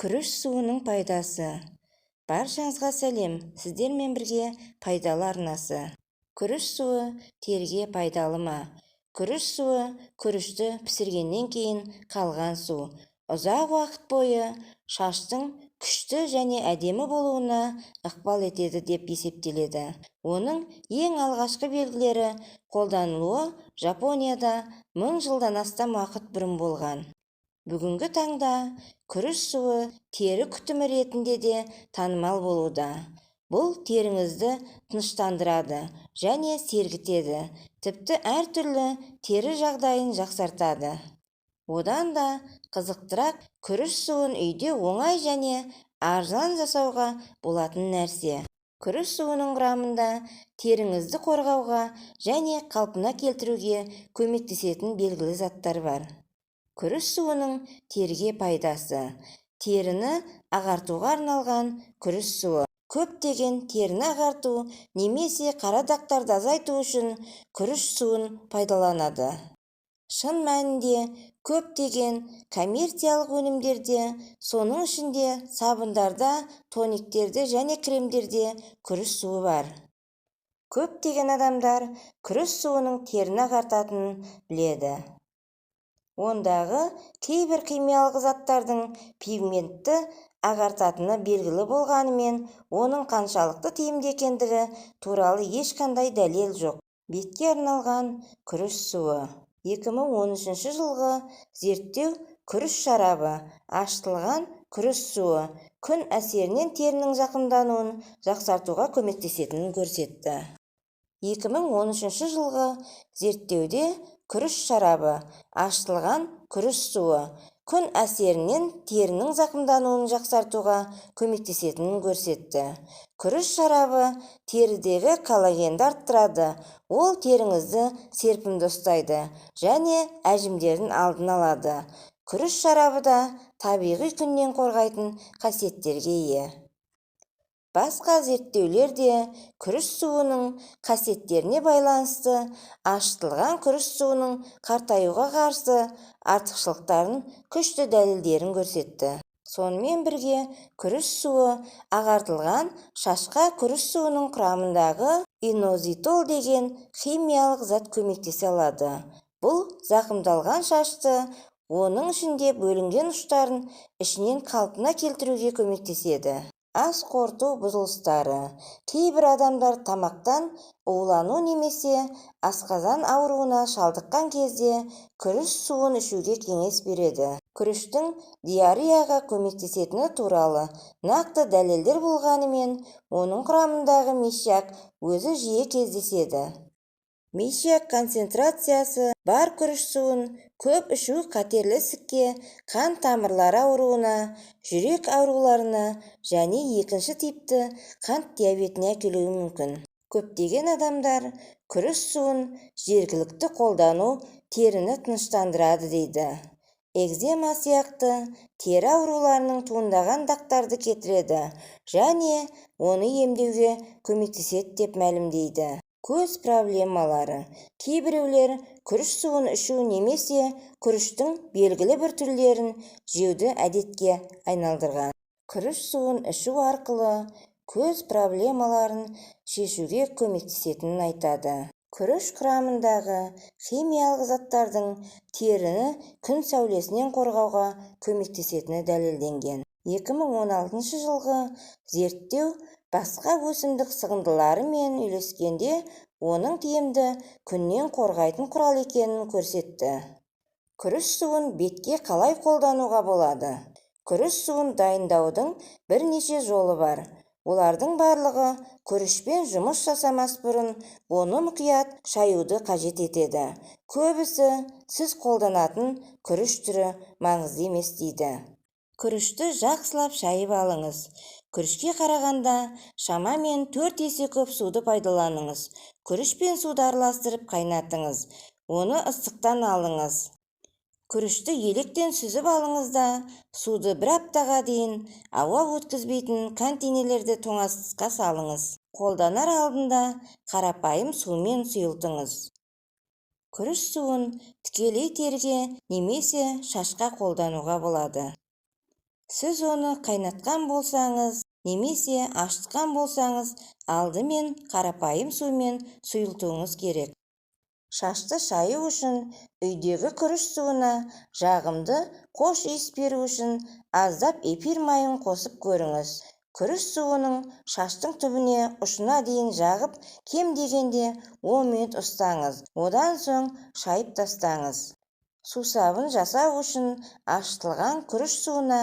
Күріш суының пайдасы. Баршаңызға сәлем, сіздермен бірге пайдалы арнасы. Күріш суы теріге пайдалы ма? Күріш суы күрішті пісіргеннен кейін қалған су. Ұзақ уақыт бойы шаштың күшті және әдемі болуына ықпал етеді деп есептеледі. Оның ең алғашқы белгілері қолданылуы Жапонияда 1000 жылдан астам уақыт бұрын болған. Бүгінгі таңда күріш суы тері күтімі ретінде де танымал болуда. Бұл теріңізді тыныштандырады және сергітеді, тіпті әртүрлі тері жағдайын жақсартады. Одан да қызықтырақ, күріш суын үйде оңай және арзан жасауға болатын нәрсе. Күріш суының құрамында теріңізді қорғауға және қалпына келтіруге көмектесетін белгілі заттар бар. Күріш суының теріге пайдасы. Теріні ағартуға арналған күріш суы. Көптеген теріні ағарту немесе қара дақтарды азайту үшін күріш суын пайдаланады. Шын мәнінде көптеген коммерциялық өнімдерде, соның ішінде сабындарда, тониктерде және кремдерде күріш суы бар. Көптеген адамдар күріш суының теріні ағартатынын біледі. Ондағы кейбір химиялық заттардың пигментті ағартатыны белгілі болғанымен, оның қаншалықты тиімді екендігі туралы ешқандай дәлел жоқ. Бетке арналған күріш суы. 2013 жылғы зерттеу күріш шарабы, ашытылған күріш суы күн әсерінен терінің зақымдануын жақсартуға көмектесетінін көрсетті. 2013 жылғы зерттеуде күріш шарабы, ашытылған күріш суы күн әсерінен терінің зақымдануын жақсартуға көмектесетінін көрсетті. Күріш шарабы терідегі коллагенді арттырады, ол теріңізді серпімді ұстайды және әжімдердің алдын алады. Күріш шарабы да табиғи күннен қорғайтын қасиеттерге ие. Басқа зерттеулер де күріш суының қасиеттеріне байланысты ашытылған күріш суының қартаюға қарсы артықшылықтарын күшті дәлелдерін көрсетті. Сонымен бірге күріш суы ағартылған шашқа күріш суының құрамындағы инозитол деген химиялық зат көмектесе алады. Бұл зақымдалған шашты, оның ішінде бөлінген ұштарын ішінен қалпына келтіруге көмектеседі. Ас қорыту бұзылыстары. Кейбір адамдар тамақтан улану немесе асқазан ауруына шалдыққан кезде күріш суын ішуге кеңес береді. Күріштің диареяға көмектесетіні туралы нақты дәлелдер болғанымен, оның құрамындағы мишьяк өзі жиі кездеседі. Мишьяк концентрациясы бар күріш суын көп ішу қатерлі ісікке, қан тамырлары ауруына, жүрек ауруларына және екінші типті қант диабетіне әкелуі мүмкін. Көптеген адамдар күріш суын жергілікті қолдану теріні тыныштандырады дейді. Экзема сияқты тері ауруларының туындаған дақтарды кетіреді және оны емдеуге көмектеседі деп мәлімдейді. Көз проблемалары. Кейбіреулер күріш суын ішу немесе күріштің белгілі бір түрлерін жеуді әдетке айналдырған. Күріш суын ішу арқылы көз проблемаларын шешуге көмектесетінін айтады. Күріш құрамындағы химиялық заттардың теріні күн сәулесінен қорғауға көмектесетіні дәлелденген. 2016 жылғы зерттеу басқа өсімдік сығындыларымен үйлескенде оның тиімді күннен қорғайтын құрал екенін көрсетті. Күріш суын бетке қалай қолдануға болады? Күріш суын дайындаудың бірнеше жолы бар. Олардың барлығы күрішпен жұмыс жасамас бұрын оны мұқият шаюды қажет етеді. Көбісі сіз қолданатын күріш түрі маңызды емес дейді. Күрішті жақсылап шайып алыңыз. Күрішке қарағанда шамамен 4 есе көп суды пайдаланыңыз. Күріш пен суды араластырып қайнатыңыз. Оны ыстықтан алыңыз. Күрішті електен сүзіп алыңыз да, суды 1 аптаға дейін ауа өткізбейтін контейнерлерді тоңазтқышқа салыңыз. Қолданар алдында қарапайым сумен сұйылтыңыз. Күріш суын тікелей теріге немесе шашқа қолдануға болады. Сіз оны қайнатқан болсаңыз, немесе ашытқан болсаңыз, алдымен қарапайым сумен сұйылтуыңыз керек. Шашты шаю үшін үйдегі күріш суына жағымды қош иіс беру үшін аздап эфир майын қосып көріңіз. Күріш суының шаштың түбіне ұшына дейін жағып, кем дегенде 10 минут ұстаңыз. Одан соң шайып тастаңыз. Сусабын жасау үшін ашытылған күріш суына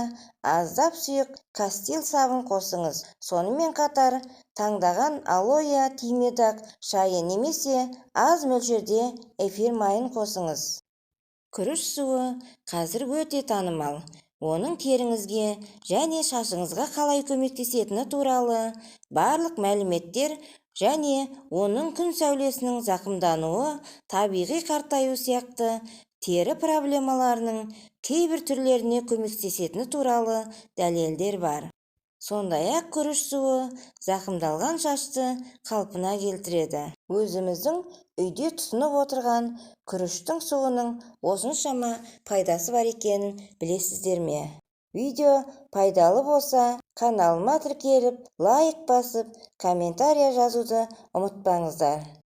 аздап сұйық кастил сабын қосыңыз. Сонымен қатар таңдаған алоэ тимедак шайы немесе аз мөлшерде эфир майын қосыңыз. Күріш суы қазір өте танымал. Оның теріңізге және шашыңызға қалай көмектесетіні туралы барлық мәліметтер және оның күн сәулесінің зақымдануы, табиғи қартаю сияқты тері проблемаларының кейбір түрлеріне көмектесетіні туралы дәлелдер бар. Сондай-ақ күріш суы зақымдалған шашты қалпына келтіреді. Өзіміздің үйде тұтынып отырған күріштің суының осыншама пайдасы бар екенін білесіздер ме? Видео пайдалы болса, каналыма тіркеліп, лайк басып, комментария жазуды ұмытпаңыздар.